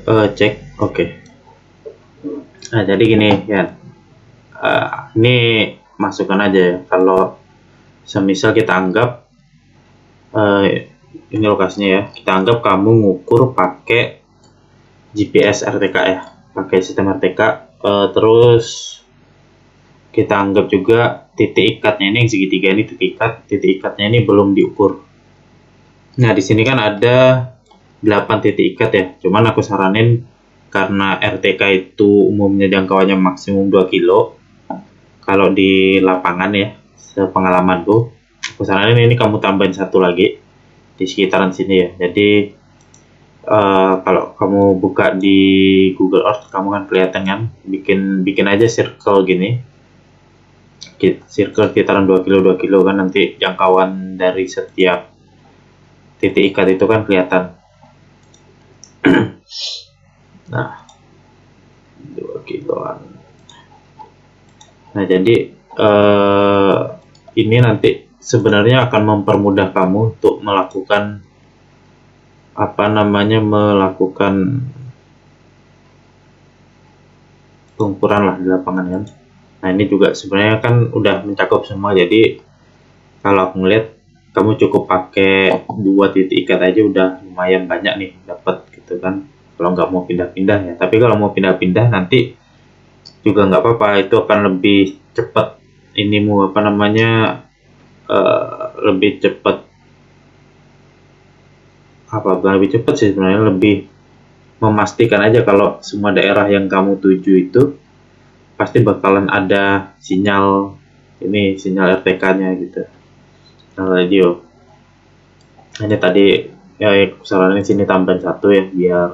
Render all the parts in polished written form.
Cek, oke. Nah, jadi gini ya. Ini masukkan aja ya. Kalau semisal kita anggap ini lokasinya ya. Kita anggap kamu ngukur pakai GPS RTK ya, pakai sistem RTK. Terus kita anggap juga titik ikatnya ini yang segitiga ini titik ikatnya ini belum diukur. Nah, di sini kan ada 8 titik ikat ya. Cuman aku saranin karena RTK itu umumnya jangkauannya maksimum 2 kilo. Kalau di lapangan ya, sepengalamanku, aku saranin ini kamu tambahin satu lagi di sekitaran sini ya. Jadi kalau kamu buka di Google Earth, kamu kan kelihatan kan, bikin aja circle gini. Circle sekitaran 2 kilo 2 kilo kan, nanti jangkauan dari setiap titik ikat itu kan kelihatan. Nah, 2 kiloan. Nah, jadi ini nanti sebenarnya akan mempermudah kamu untuk melakukan melakukan pengukuran lah di lapangan kan. Nah, ini juga sebenarnya kan udah mencakup semua. Jadi kalau aku ngeliat kamu cukup pakai 2 titik ikat aja udah lumayan banyak nih dapat gitu kan. Kalau nggak mau pindah-pindah ya. Tapi kalau mau pindah-pindah nanti juga nggak apa-apa, itu akan lebih cepat. Ini mau lebih cepat, bukan lebih cepat sih sebenarnya, lebih memastikan aja kalau semua daerah yang kamu tuju itu pasti bakalan ada sinyal RTK-nya gitu, sinyal radio. Ini tadi ya saranin sini tambahin satu ya biar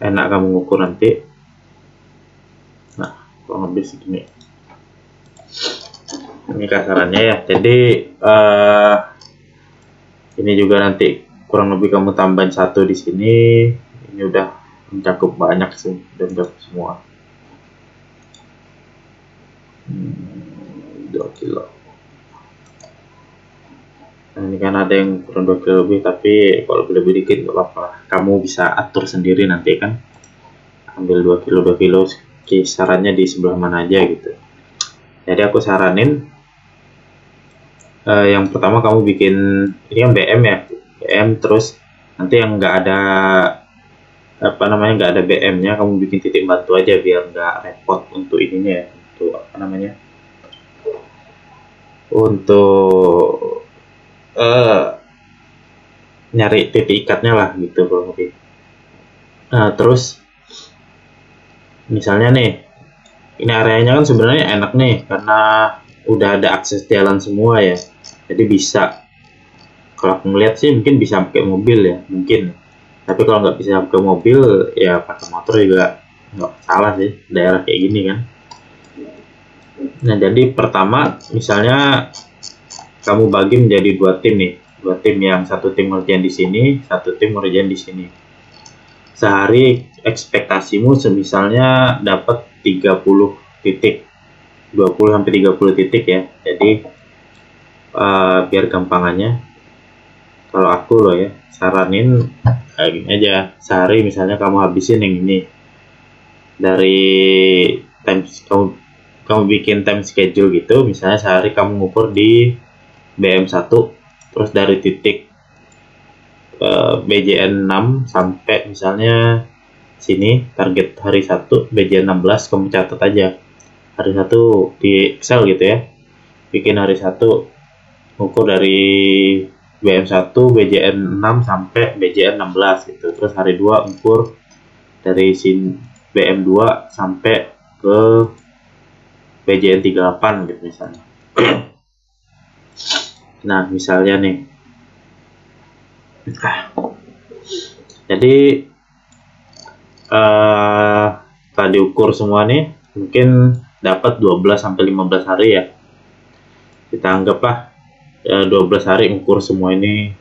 enak kamu ngukur nanti. Nah, kurang lebih segini. Ini kasarannya ya. Jadi ini juga nanti kurang lebih kamu tambahin satu di sini. Ini udah mencakup banyak sih, udah mencakup semua. 2 kilo. Nah, ini kan ada yang kurang 2 kilo lebih, tapi kalau lebih dikit nggak apa-apa. Kamu bisa atur sendiri nanti kan. Ambil 2 kilo 2 kilo kisarannya di sebelah mana aja gitu. Jadi aku saranin yang pertama kamu bikin ini kan BM ya, BM, terus nanti yang nggak ada nggak ada BM-nya, kamu bikin titik bantu aja biar nggak repot untuk ininya ya, untuk nyari titik ikatnya lah gitu kurang lebih. Terus misalnya nih, ini areanya kan sebenarnya enak nih karena udah ada akses jalan semua ya. Jadi bisa, kalau aku ngeliat sih mungkin bisa pakai mobil ya, mungkin. Tapi kalau nggak bisa pakai mobil ya pakai motor juga nggak salah sih, daerah kayak gini kan. Nah, jadi pertama misalnya kamu bagi menjadi 2 tim nih, 2 tim, yang satu tim ngerjain di sini, satu tim ngerjain di sini. Sehari ekspektasimu semisalnya dapat 30 titik, 20 sampai 30 titik ya. Jadi biar gampangannya, kalau aku loh ya saranin kayak gini aja. Sehari misalnya kamu habisin yang ini, dari kamu bikin time schedule gitu. Misalnya sehari kamu ngukur di BM1, terus dari titik BJN 6 sampai misalnya sini, target hari 1 BJN 16 kamu catat aja hari 1 di Excel gitu ya. Bikin hari 1 ukur dari BM1 BJN 6 sampai BJN 16 gitu. Terus hari 2 ukur dari BM2 sampai ke BJN 38 gitu misalnya. Nah, misalnya nih. Jadi tadi ukur semua nih mungkin dapat 12 sampai 15 hari ya. Kita anggaplah 12 hari ukur semua ini,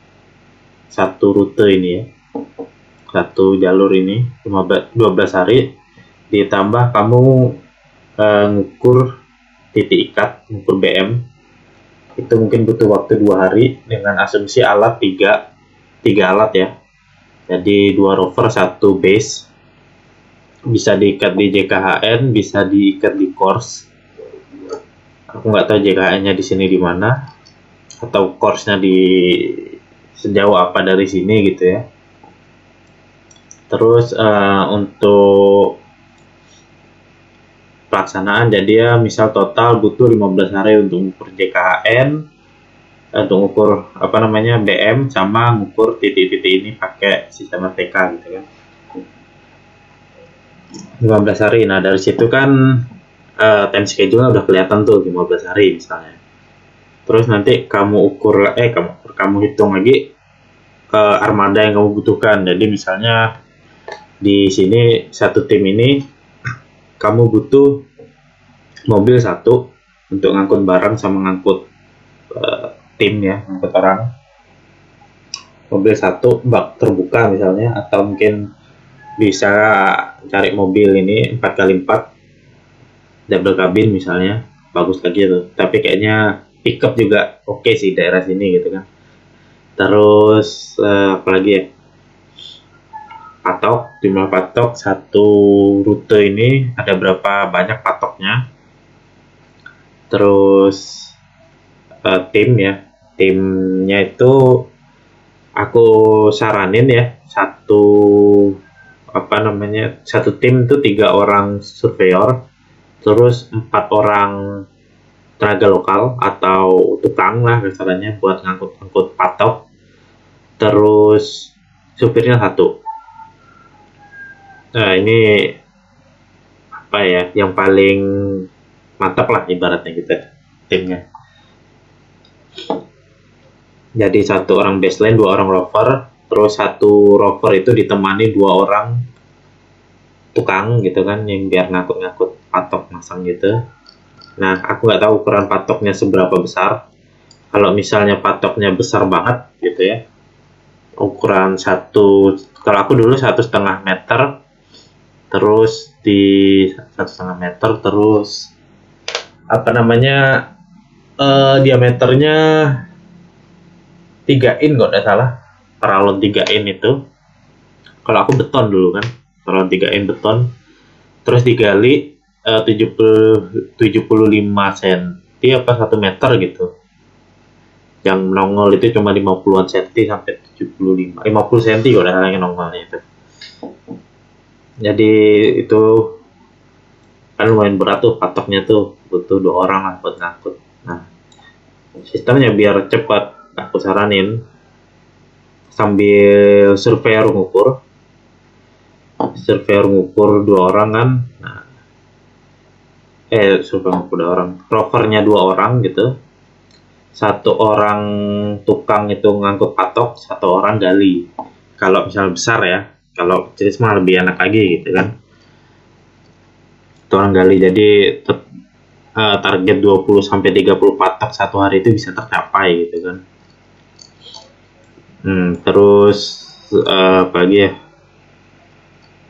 satu rute ini ya, satu jalur ini 12 hari, ditambah kamu ngukur titik ikat, ngukur BM, itu mungkin butuh waktu 2 hari dengan asumsi alat 3 alat ya. Jadi 2 rover 1 base, bisa diikat di JKHN, bisa diikat di course. Aku nggak tahu JKHN-nya di sini di mana, atau course-nya di sejauh apa dari sini gitu ya. Terus untuk pelaksanaan, jadi ya misal total butuh 15 hari untuk ukur JKHN, untuk ukur apa namanya BM, sama ngukur titik-titik ini pakai sistem TK gitu kan. 15 hari. Nah, dari situ kan time schedule udah kelihatan tuh 15 hari misalnya. Terus nanti kamu hitung lagi armada yang kamu butuhkan. Jadi misalnya di sini satu tim ini kamu butuh mobil satu untuk ngangkut barang sama ngangkut tim ya, ngangkut orang. Mobil satu bak terbuka misalnya, atau mungkin bisa cari mobil ini 4x4 double cabin misalnya, bagus lagi tuh. Tapi kayaknya pickup juga oke sih daerah sini gitu kan. Terus apalagi ya, jumlah patok satu rute ini ada berapa banyak patoknya. Terus timnya itu aku saranin ya, satu tim itu 3 orang surveyor, terus 4 orang tenaga lokal atau tukang lah kasarannya buat ngangkut patok, terus supirnya satu. Nah, ini apa ya, yang paling mantap lah ibaratnya gitu timnya. Jadi 1 orang baseline, 2 orang rover, terus 1 rover itu ditemani 2 orang tukang gitu kan, yang biar ngangkut-ngangkut patok masang gitu. Nah, aku nggak tahu ukuran patoknya seberapa besar. Kalau misalnya patoknya besar banget gitu ya, ukuran kalau aku dulu 1,5 meter, terus di 1,5 meter, terus apa namanya diameternya 3 in kalau tidak salah, paralon 3 in itu. Kalau aku beton dulu kan, paralon 3 in beton, terus digali 75 cm apa 1 meter gitu. Yang nongol itu cuma 50-an cm sampai 50 cm kalau ada yang nongolnya itu. Jadi itu kan lumayan berat tuh patoknya tuh, butuh 2 orang lah buat ngangkut. Nah, sistemnya biar cepat aku saranin sambil surveyor ngukur 2 orang kan. Nah, surveyor ngukur 2 orang, rovernya 2 orang gitu. 1 orang tukang itu ngangkut patok, 1 orang gali. Kalau misalnya besar ya, kalau kecil mah lebih enak lagi gitu kan. 1 orang gali, jadi target 20-30 patok satu hari itu bisa tercapai gitu kan. Terus apalagi ya,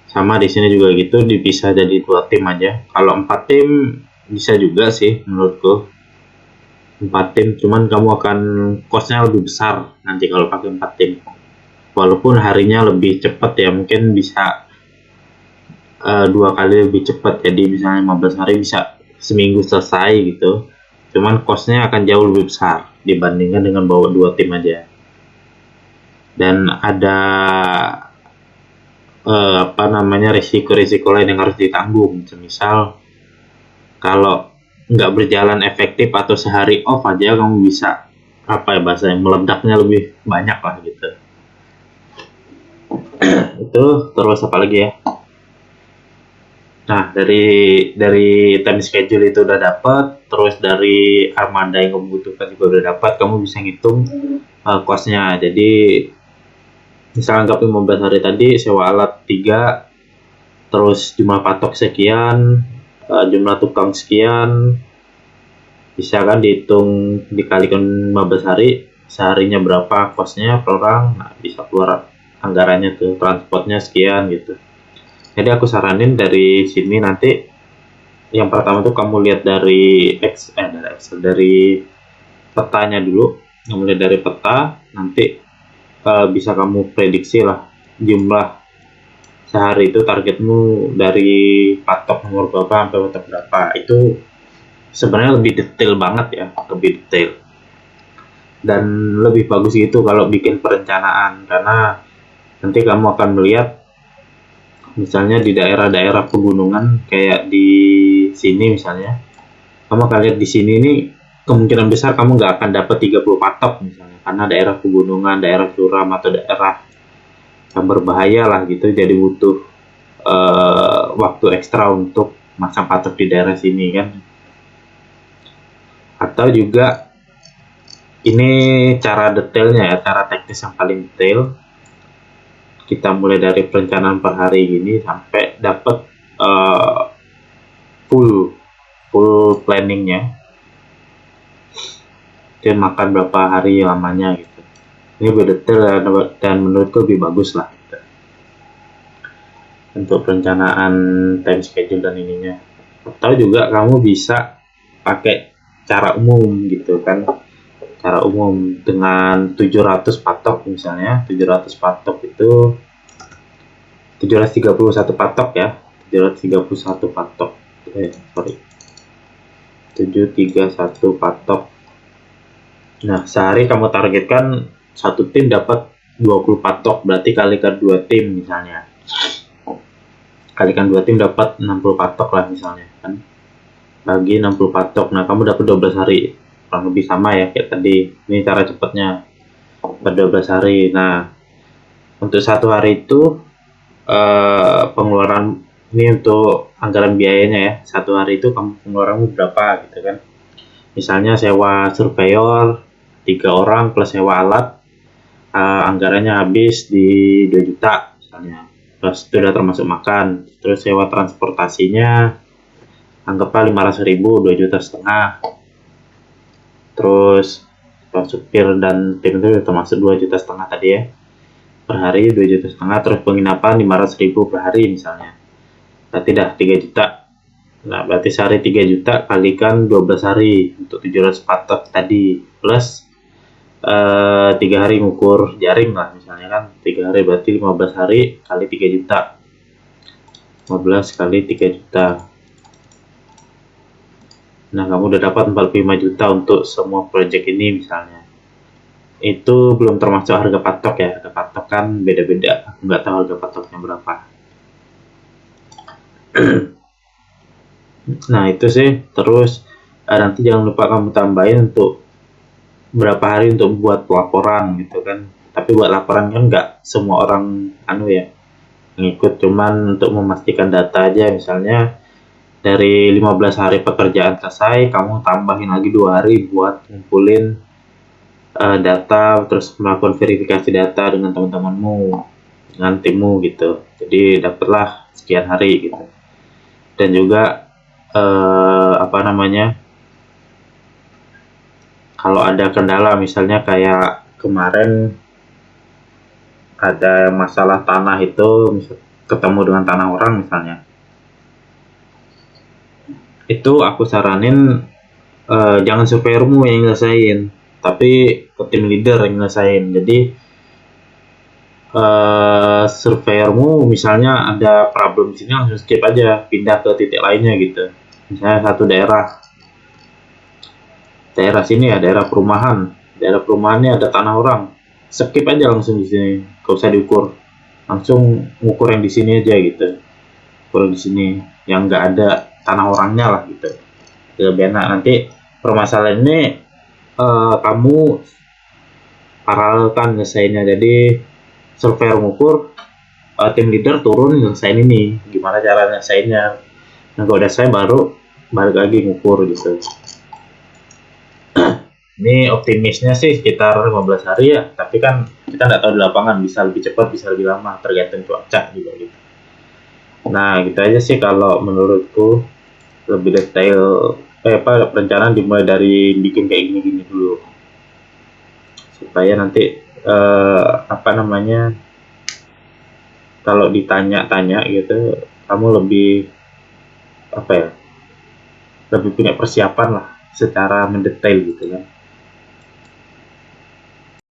sama di sini juga gitu, dipisah jadi 2 tim aja. Kalau 4 tim bisa juga sih menurutku, 4 tim, cuman kamu akan costnya lebih besar nanti kalau pakai 4 tim. Walaupun harinya lebih cepat ya, mungkin bisa 2 kali lebih cepat, jadi misalnya 15 hari bisa seminggu selesai gitu. Cuman costnya akan jauh lebih besar dibandingkan dengan bawa 2 tim aja. Dan ada risiko-risiko lain yang harus ditanggung. Misal kalau nggak berjalan efektif atau sehari off aja, kamu bisa meledaknya lebih banyak lah gitu. Itu terus apa lagi ya? Nah, dari time schedule itu udah dapat, terus dari armada yang kamu butuhkan juga udah dapat, kamu bisa ngitung cost-nya. Jadi misalnya anggap 15 hari tadi sewa alat 3, terus jumlah patok sekian, jumlah tukang sekian, bisa kan dihitung dikalikan 15 hari, seharinya berapa cost-nya per orang. Nah, bisa keluar anggarannya tuh, transportnya sekian gitu. Jadi aku saranin dari sini nanti yang pertama tuh kamu lihat dari dari petanya dulu. Kamu lihat dari peta, nanti bisa kamu prediksi lah jumlah sehari itu targetmu dari patok nomor berapa sampai patok berapa. Itu sebenarnya lebih detail banget ya, lebih detail dan lebih bagus gitu kalau bikin perencanaan, karena nanti kamu akan melihat misalnya di daerah-daerah pegunungan kayak di sini misalnya, kamu akan lihat di sini ini kemungkinan besar kamu nggak akan dapat 30 patok misalnya, karena daerah pegunungan, daerah curam atau daerah yang berbahaya lah gitu, jadi butuh waktu ekstra untuk masang patok di daerah sini kan. Atau juga ini cara detailnya ya, cara teknis yang paling detail. Kita mulai dari perencanaan per hari gini sampai dapat full planningnya. Dan makan berapa hari lamanya gitu. Ini lebih detail dan menurutku lebih bagus lah gitu. Untuk perencanaan time schedule dan ininya. Atau juga kamu bisa pakai cara umum gitu kan. Cara umum dengan 700 patok misalnya. 700 patok itu 731 patok ya. 731 patok. Sorry. 731 patok. Nah, sehari kamu targetkan satu tim dapat 20 patok, berarti kalikan 2 tim misalnya. Kalikan 2 tim dapat 60 patok lah misalnya kan. Bagi 60 patok. Nah, kamu dapat 12 hari. Kurang lebih sama ya kayak tadi. Ini cara cepatnya. Per 12 hari. Nah, untuk satu hari itu pengeluaran ini untuk anggaran biayanya ya. Satu hari itu kamu pengeluaranmu berapa gitu kan. Misalnya sewa surveyor 3 orang plus sewa alat, anggarannya habis di 2 juta misalnya. Terus itu udah termasuk makan. Terus sewa transportasinya anggaplah 500.000, 2 juta setengah. Terus supir dan tim itu termasuk 2 juta setengah tadi ya. Per hari 2 juta setengah. Terus penginapan 500.000 per hari misalnya. Berarti dah 3 juta. Nah, berarti sehari 3 juta kalikan 12 hari untuk 700 patok tadi. Plus 3 hari ngukur jaring lah misalnya kan. 3 hari berarti 15 hari kali 3 juta. 15 kali 3 juta. Nah, kamu udah dapat 45 juta untuk semua project ini misalnya. Itu belum termasuk harga patok ya. Harga patok kan beda-beda. Aku nggak tahu harga patoknya berapa. Nah, itu sih. Terus nanti jangan lupa kamu tambahin untuk berapa hari untuk buat laporan gitu kan. Tapi buat laporan kan nggak semua orang ngikut, cuman untuk memastikan data aja. Misalnya dari 15 hari pekerjaan selesai, kamu tambahin lagi 2 hari buat ngumpulin data, terus melakukan verifikasi data dengan teman-temanmu, dengan timmu gitu. Jadi dapatlah sekian hari gitu. Dan juga kalau ada kendala misalnya kayak kemarin ada masalah tanah itu, ketemu dengan tanah orang misalnya, itu aku saranin jangan surveyormu yang nyelesain, tapi tim leader yang nyelesain. Jadi surveyormu misalnya ada problem di sini, langsung skip aja, pindah ke titik lainnya gitu. Misalnya satu daerah sini ya, daerah perumahannya ada tanah orang, skip aja langsung di sini, gak usah diukur, langsung ngukur yang di sini aja gitu. Ukur di sini yang nggak ada tanah orangnya lah gitu. Lebih enak. Nanti permasalahan ini kamu paralelkan nyelesainnya. Jadi surveyor ngukur, tim leader turun nyelesain ini, gimana cara nyelesainnya. Nah, kalau udah selesai baru balik lagi ngukur gitu. Ini optimisnya sih sekitar 15 hari ya, tapi kan kita nggak tahu di lapangan, bisa lebih cepat, bisa lebih lama, tergantung cuaca juga gitu. Nah, gitu aja sih kalau menurutku. Lebih detail perencanaan dimulai dari bikin kayak gini-gini dulu, supaya nanti kalau ditanya-tanya gitu kamu lebih lebih punya persiapan lah secara mendetail gitu kan.